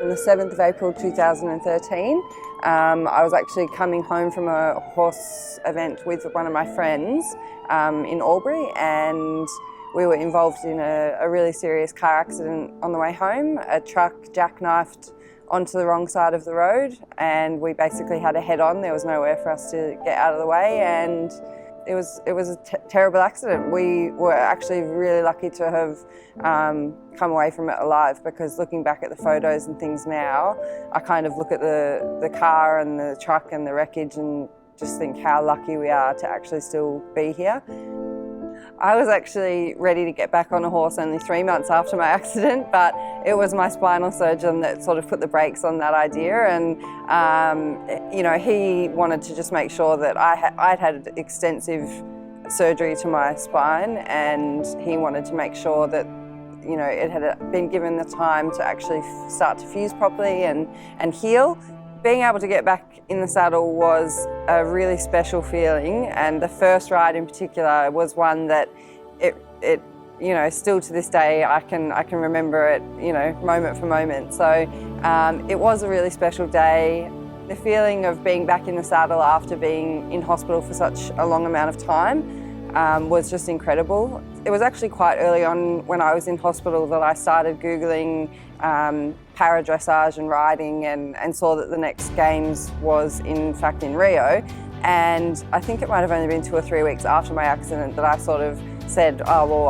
on the 7th of April 2013. I was actually coming home from a horse event with one of my friends in Albury, and we were involved in a really serious car accident on the way home. A truck jackknifed onto the wrong side of the road, and we basically had a head-on. There was nowhere for us to get out of the way, and it was a terrible accident. We were actually really lucky to have come away from it alive, because looking back at the photos and things now, I kind of look at the car and the truck and the wreckage and just think how lucky we are to actually still be here. I was actually ready to get back on a horse only 3 months after my accident, but it was my spinal surgeon that sort of put the brakes on that idea, and you know, he wanted to just make sure that I'd had extensive surgery to my spine, and he wanted to make sure that, you know, it had been given the time to actually start to fuse properly and heal. Being able to get back in the saddle was a really special feeling, and the first ride in particular was one that it you know, still to this day I can remember it, you know, moment for moment. So it was a really special day. The feeling of being back in the saddle after being in hospital for such a long amount of time was just incredible. It was actually quite early on when I was in hospital that I started Googling para-dressage and riding, and saw that the next games was in fact in Rio. And I think it might have only been 2 or 3 weeks after my accident that I sort of said, oh well,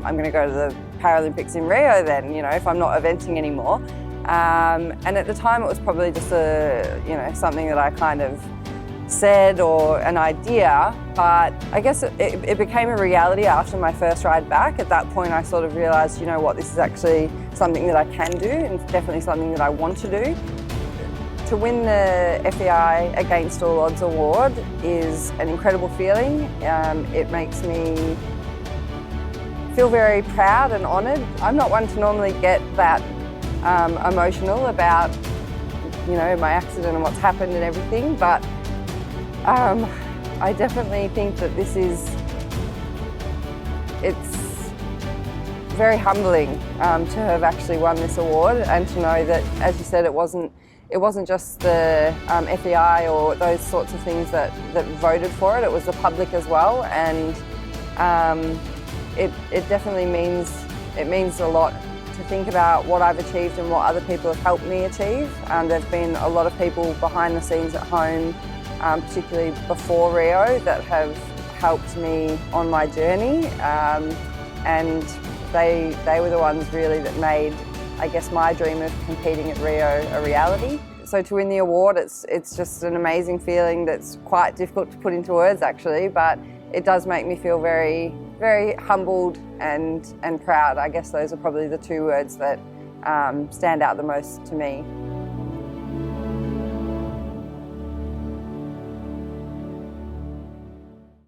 I'm going to go to the Paralympics in Rio then, you know, if I'm not eventing anymore. And at the time it was probably just you know, something that I kind of said or an idea, but I guess it became a reality after my first ride back. At that point I sort of realised, you know what, this is actually something that I can do, and it's definitely something that I want to do. To win the FEI Against All Odds award is an incredible feeling. It makes me feel very proud and honoured. I'm not one to normally get that emotional about, you know, my accident and what's happened and everything, but I definitely think that it's very humbling to have actually won this award, and to know that, as you said, it wasn't just the FEI or those sorts of things that voted for it. It was the public as well, and it definitely means a lot to think about what I've achieved and what other people have helped me achieve. There's been a lot of people behind the scenes at home, particularly before Rio, that have helped me on my journey, and they were the ones really that made, I guess, my dream of competing at Rio a reality. So to win the award, it's just an amazing feeling that's quite difficult to put into words actually, but it does make me feel very, very humbled and proud. I guess those are probably the two words that stand out the most to me.